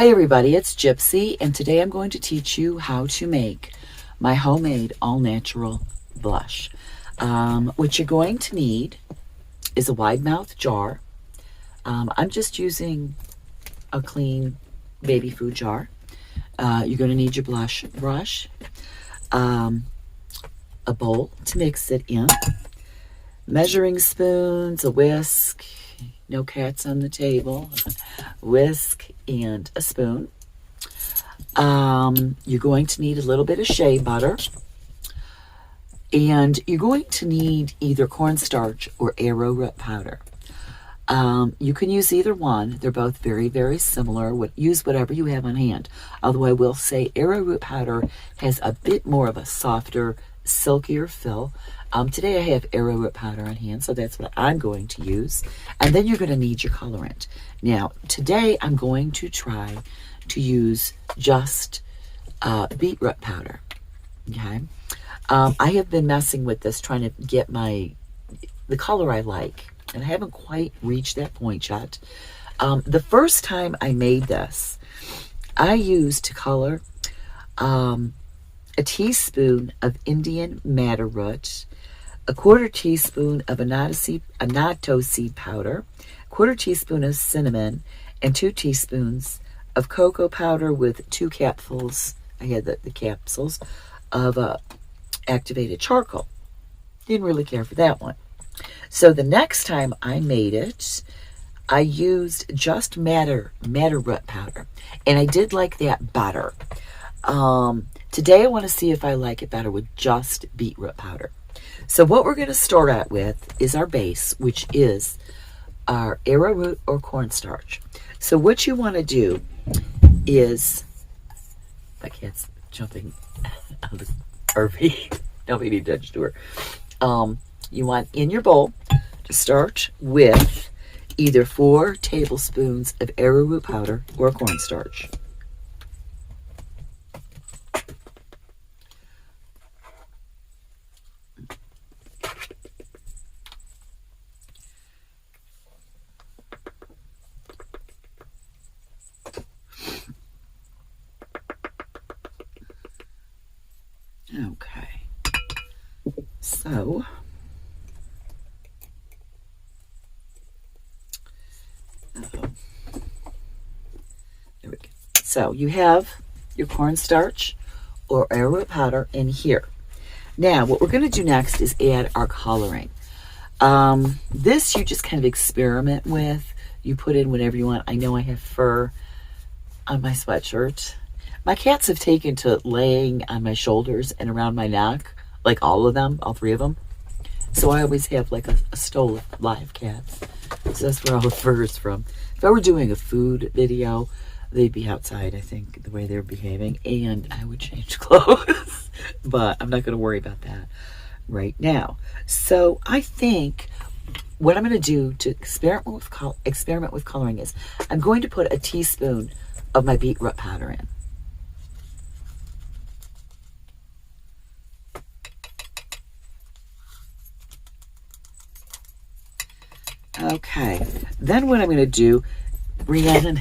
Hi everybody, it's Gypsy, and today I'm going to teach you how to make my homemade all-natural blush. What you're going to need is a wide mouth jar. I'm just using a clean baby food jar. You're going to need your blush brush, a bowl to mix it in, measuring spoons, a whisk, no cats on the table, whisk, and a spoon. You're going to need a little bit of shea butter, and you're going to need either cornstarch or arrowroot powder. You can use either one. They're both very, very similar. Use whatever you have on hand. Although I will say arrowroot powder has a bit more of a softer, silkier fill. Today I have arrowroot powder on hand, so that's what I'm going to use. And then you're going to need your colorant. Now, today I'm going to try to use just beetroot powder. Okay, I have been messing with this, trying to get the color I like, and I haven't quite reached that point yet. The first time I made this, I used to color a teaspoon of Indian madder root, a quarter teaspoon of annatto seed powder, a quarter teaspoon of cinnamon, and 2 teaspoons of cocoa powder with 2 capsules. I had the capsules of activated charcoal. Didn't really care for that one. So the next time I made it, I used just madder root powder, and I did like that better. Today I want to see if I like it better with just beetroot powder. So what we're going to start out with is our base, which is our arrowroot or cornstarch. So what you want to do is, my cat's jumping on the RV. Nobody touched to her. You want in your bowl to start with either 4 tablespoons of arrowroot powder or cornstarch. Okay, so there we go. So you have your cornstarch or arrowroot powder in here. Now what we're going to do next is add our coloring. This you just kind of experiment with. You put in whatever you want. I know I have fur on my sweatshirt. My cats have taken to laying on my shoulders and around my neck, like all of them, all 3 of them. So I always have like a stole of live cats. So that's where all the fur is from. If I were doing a food video, they'd be outside, I think, the way they're behaving, and I would change clothes. But I'm not going to worry about that right now. So I think what I'm going to do to experiment with coloring is I'm going to put a teaspoon of my beetroot powder in. Okay, then what I'm going to do, Rhiannon,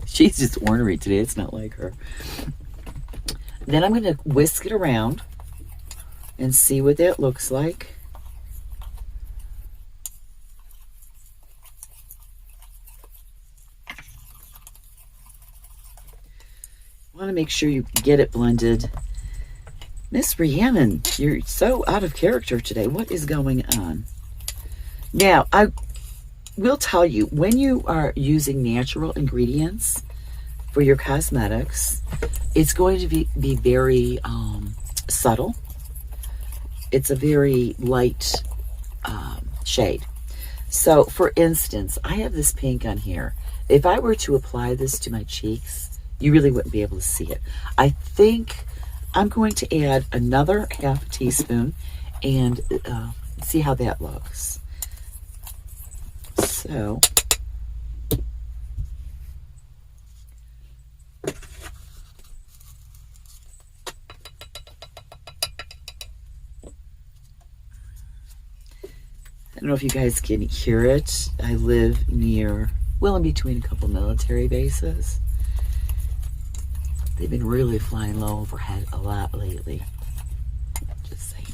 she's just ornery today, it's not like her. Then I'm going to whisk it around and see what that looks like. I want to make sure you get it blended. Miss Rhiannon, you're so out of character today. What is going on? Now, I will tell you, when you are using natural ingredients for your cosmetics, it's going to be very subtle. It's a very light shade. So, for instance, I have this pink on here. If I were to apply this to my cheeks, you really wouldn't be able to see it. I think I'm going to add another half teaspoon and see how that looks. So, I don't know if you guys can hear it. I live near well, in between a couple military bases. They've been really flying low overhead a lot lately. Just saying.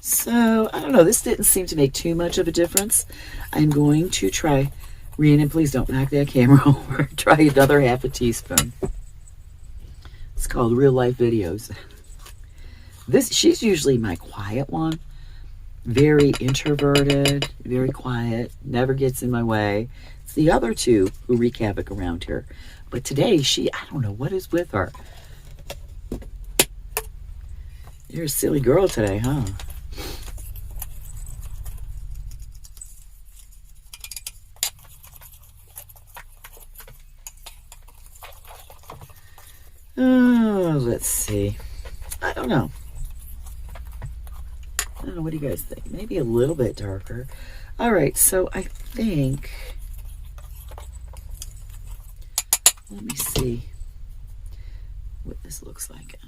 So, I don't know. This didn't seem to make too much of a difference. I'm going to try, Rhiannon, please don't knock that camera over. Try another half a teaspoon. It's called Real Life Videos. She's usually my quiet one. Very introverted, very quiet, never gets in my way. It's the other two who wreak havoc around here. But today, I don't know what is with her. You're a silly girl today, huh? Oh, let's see. I don't know. What do you guys think? Maybe a little bit darker. All right, so I think, let me see what this looks like.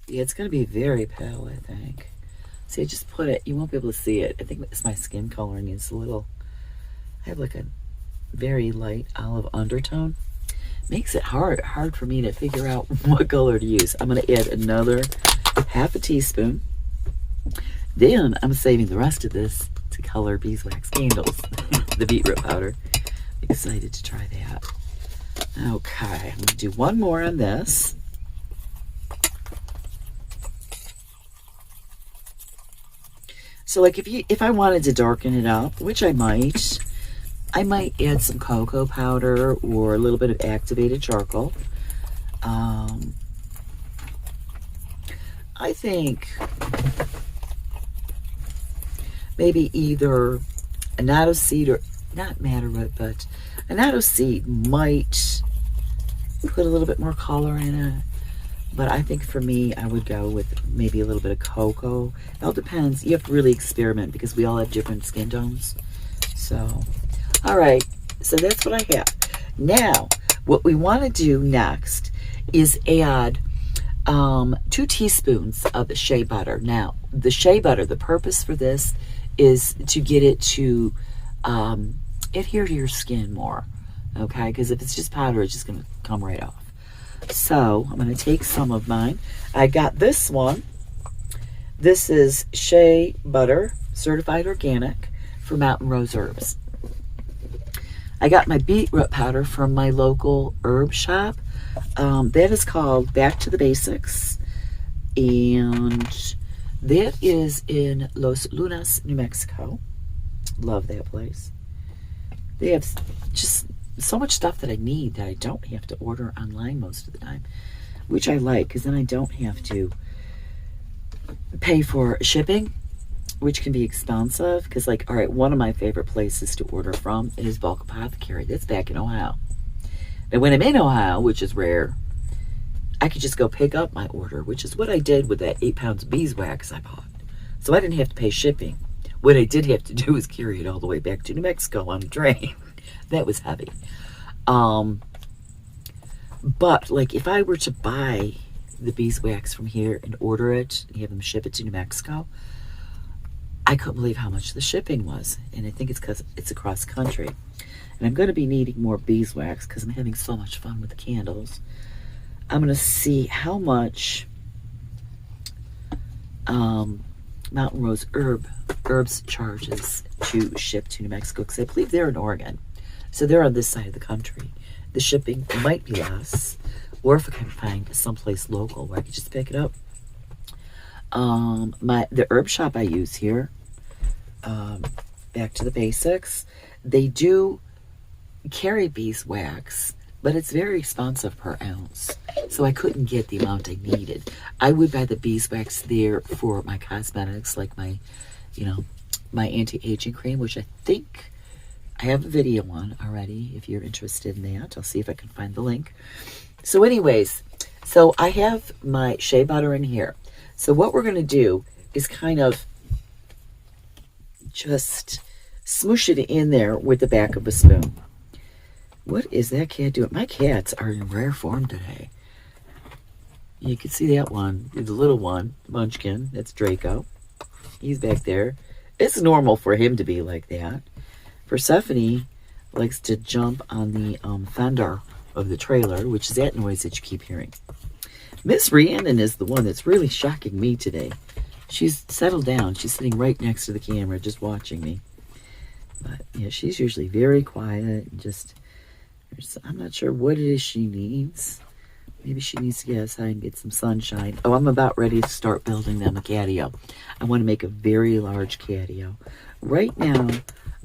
Yeah, it's going to be very pale, I think. See, I just put it, you won't be able to see it. I think it's my skin coloring is a little, I have like a very light olive undertone. Makes it hard for me to figure out what color to use. I'm going to add another half a teaspoon. Then I'm saving the rest of this to color beeswax candles, the beetroot powder. Excited to try that. Okay, I'm going to do one more on this. So like if I wanted to darken it up, which I might add some cocoa powder or a little bit of activated charcoal. I think maybe either annatto seed or, not madderroot, but annatto seed might put a little bit more color in it. But I think for me, I would go with maybe a little bit of cocoa. It all depends. You have to really experiment because we all have different skin tones. So, all right. So that's what I have. Now, what we want to do next is add 2 teaspoons of the shea butter. Now, the shea butter, the purpose for this is to get it to adhere to your skin more. Okay? Because if it's just powder, it's just going to come right off. So I'm going to take some of mine. I got this one. This is shea butter, certified organic, for Mountain Rose Herbs. I got my beetroot powder from my local herb shop. That is called Back to the Basics. And that is in Los Lunas, New Mexico. Love that place. They have just so much stuff that I need that I don't have to order online most of the time, which I like because then I don't have to pay for shipping, which can be expensive. Because, like, all right, one of my favorite places to order from is Bulk Apothecary. That's back in Ohio. And when I'm in Ohio, which is rare, I could just go pick up my order, which is what I did with that 8 pounds of beeswax I bought. So I didn't have to pay shipping. What I did have to do was carry it all the way back to New Mexico on a train. That was heavy. But like if I were to buy the beeswax from here and order it and have them ship it to New Mexico, I couldn't believe how much the shipping was. And I think it's because it's across country. And I'm going to be needing more beeswax because I'm having so much fun with the candles. I'm going to see how much Mountain Rose Herbs charges to ship to New Mexico, because I believe they're in Oregon. So they're on this side of the country. The shipping might be less, or if I can find someplace local where I can just pick it up. The herb shop I use here, Back to the Basics, they do carry beeswax, but it's very expensive per ounce. So I couldn't get the amount I needed. I would buy the beeswax there for my cosmetics, like my, my anti-aging cream, which I think I have a video on already. If you're interested in that, I'll see if I can find the link. So anyways, so I have my shea butter in here. So what we're going to do is kind of just smoosh it in there with the back of a spoon. What is that cat doing? My cats are in rare form today. You can see that one, the little one, Munchkin. That's Draco. He's back there. It's normal for him to be like that. Persephone likes to jump on the fender of the trailer, which is that noise that you keep hearing. Miss Rhiannon is the one that's really shocking me today. She's settled down. She's sitting right next to the camera just watching me. But yeah, she's usually very quiet and just, I'm not sure what it is she needs. Maybe she needs to get outside and get some sunshine. Oh, I'm about ready to start building them a catio. I want to make a very large catio. Right now,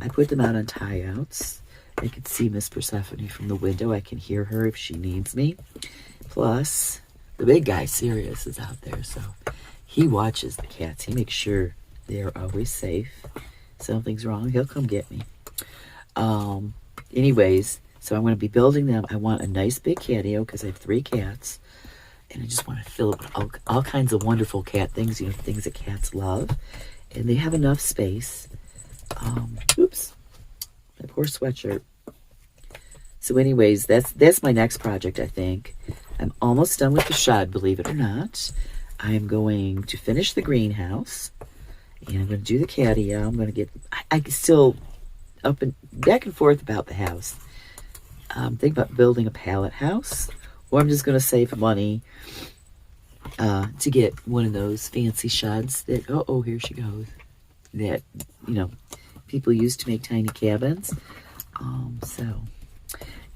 I put them out on tie-outs. I can see Miss Persephone from the window. I can hear her if she needs me. Plus, the big guy, Sirius, is out there, so he watches the cats. He makes sure they're always safe. Something's wrong, he'll come get me. Anyways, so I'm going to be building them. I want a nice big catio because I have 3 cats. And I just want to fill it with all kinds of wonderful cat things, things that cats love. And they have enough space. Oops, my poor sweatshirt. So anyways, that's my next project, I think. I'm almost done with the shed, believe it or not. I am going to finish the greenhouse. And I'm going to do the catio. I'm going to get... I still up and back and forth about the house. Think about building a pallet house. Or I'm just going to save money to get one of those fancy sheds that... Oh, here she goes. That, people use to make tiny cabins. So,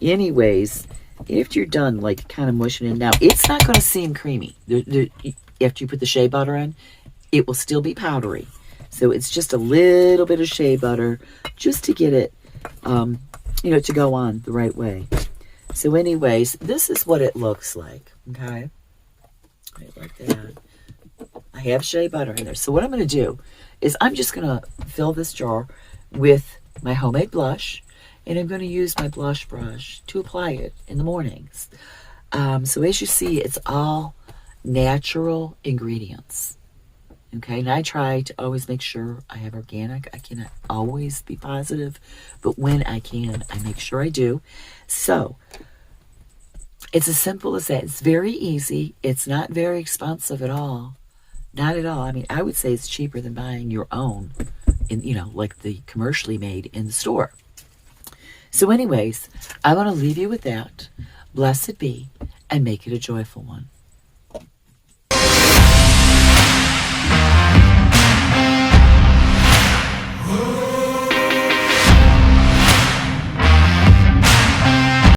anyways, after you're done, like, kind of mushing it now, it's not going to seem creamy. After you put the shea butter in, it will still be powdery. So it's just a little bit of shea butter just to get it, to go on the right way. So anyways, this is what it looks like, okay? Right like that. I have shea butter in there. So what I'm going to do is I'm just going to fill this jar with my homemade blush, and I'm going to use my blush brush to apply it in the mornings. So as you see, it's all natural ingredients. Okay, and I try to always make sure I have organic. I cannot always be positive, but when I can, I make sure I do. So, it's as simple as that. It's very easy. It's not very expensive at all. Not at all. I mean, I would say it's cheaper than buying your own, like the commercially made in the store. So anyways, I want to leave you with that. Blessed be, and make it a joyful one.